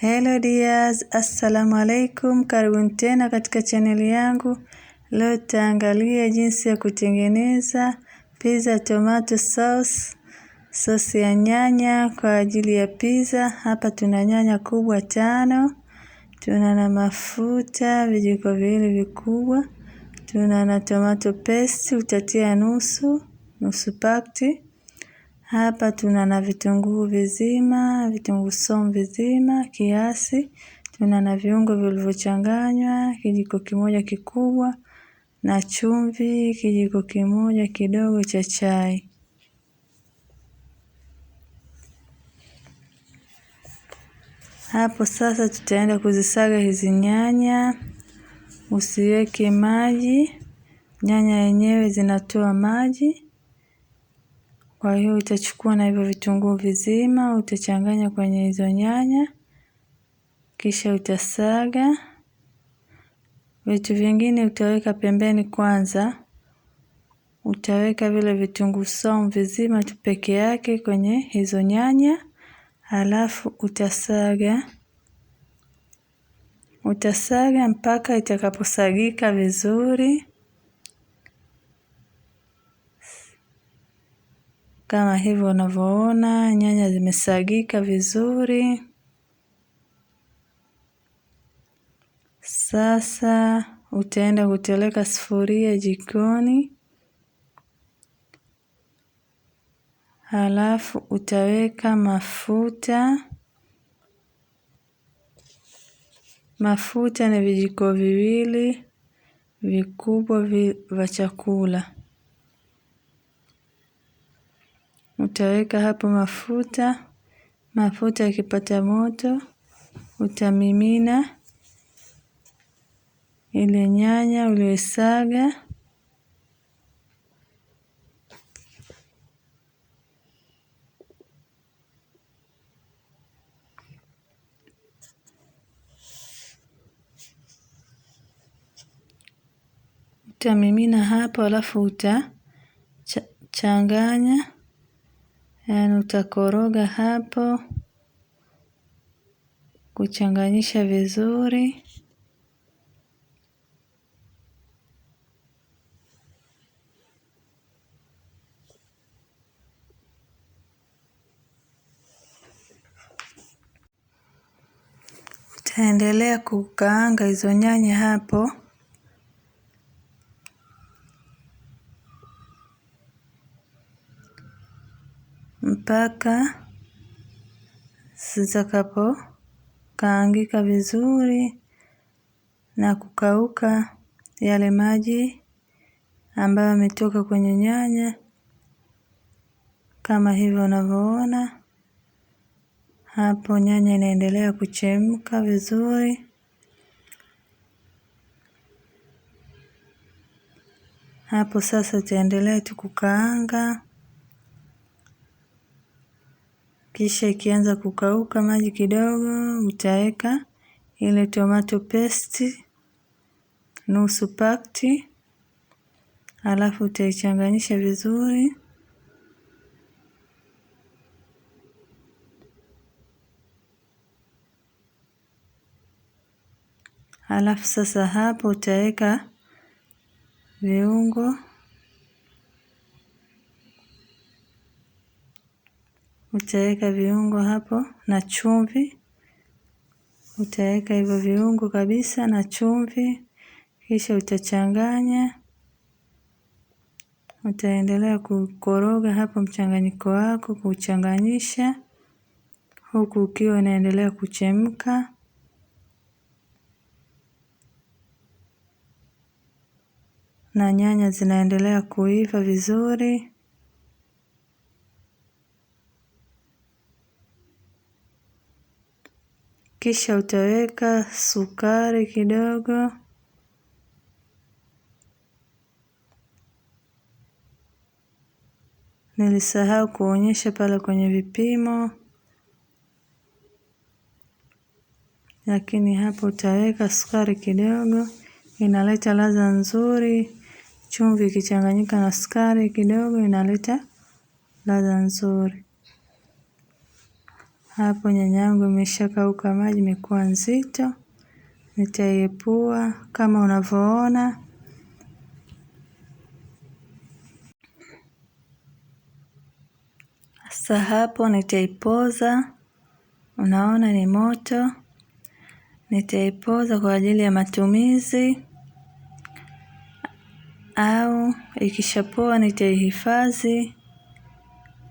Hello dears, assalamu alaikum, karibuni tena katika chaneli yangu. Leo tutaangalia jinsi ya kutengeneza pizza tomato sauce ya nyanya kwa ajili ya pizza. Hapa tuna nyanya kubwa 5, tuna na mafuta vijiko viwili vikubwa, tuna na tomato paste utatia nusu pakti. Hapa tuna na vitunguu vizima, vitunguu saumu vizima kiasi, tuna na viungo vilivyochanganywa kijiko kimoja kikubwa na chumvi kijiko kimoja kidogo cha chai. Hapo sasa tutaenda kuzisaga hizi nyanya. Usiweke maji, nyanya yenyewe zinatoa maji. Kwa hiyo utachukua na hivyo vitunguu vizima, utachanganya kwenye hizo nyanya, kisha utasaga. Vitu vingine utaweka pembeni kwanza. Utaweka vile vitunguu saumu vizima tu peke yake kwenye hizo nyanya, halafu utasaga mpaka itakaposagika vizuri. Kama hivyo unavyoona nyanya zimesagika vizuri. Sasa utaenda kuteleka sufuria jikoni. Halafu utaweka mafuta. Mafuta ni vijiko viwili vikubwa vya chakula. Utaweka hapo mafuta. Mafuta yakipata moto, utamimina ile nyanya uliyosaga. Utamimina hapo, halafu utachanganya, yaani utakoroga hapo kuchanganyisha vizuri. Utaendelea kukaanga hizo nyanya hapo mpaka zitakapokaangika vizuri na kukauka yale maji ambayo yametoka kwenye nyanya, kama hivyo unavyoona hapo. Nyanya inaendelea kuchemka vizuri. Hapo sasa utaendelea tu kukaanga, kisha ikianza kukauka maji kidogo, utaweka ile tomato paste nusu pakti, halafu utaichanganyisha vizuri. Halafu sasa hapo utaweka viungo. Utaweka viungo hapo na chumvi. Utaweka hivyo viungo kabisa na chumvi, kisha utachanganya. Utaendelea kukoroga hapo mchanganyiko wako, kuchanganyisha huku ukiwa unaendelea kuchemka. Na nyanya zinaendelea kuiva vizuri. Kisha utaweka sukari kidogo. Nilisahau kuonyesha pale kwenye vipimo, lakini hapo utaweka sukari kidogo, inaleta ladha nzuri. Chumvi ikichanganyika na sukari kidogo inaleta ladha nzuri. Hapo nyanya yangu imeshakauka maji, imekuwa nzito. Nitaiepua kama unavyoona. Sasa hapo nitaipoza, unaona ni moto. Nitaipoza kwa ajili ya matumizi, au ikishapoa nitaihifadhi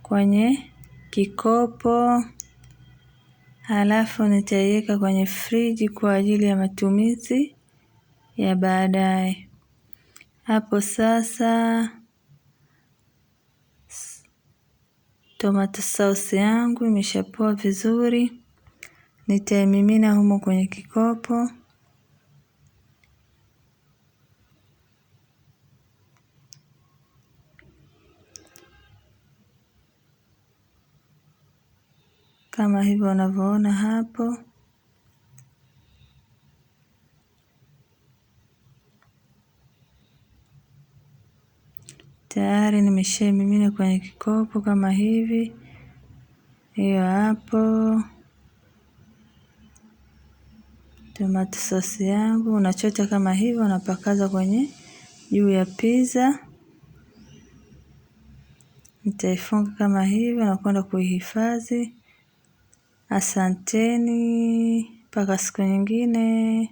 kwenye kikopo, halafu nitaiweka kwenye friji kwa ajili ya matumizi ya baadaye. Hapo sasa tomato sauce yangu imeshapoa vizuri, nitaimimina humo kwenye kikopo. Kama hivyo unavyoona hapo. Tayari nimeshaimimina kwenye kikopo kama hivi. Hiyo hapo tomato sauce yangu, unachota kama hivyo, unapakaza kwenye juu ya pizza. Nitaifunga kama hivyo na kwenda kuihifadhi. Asanteni, mpaka siku nyingine.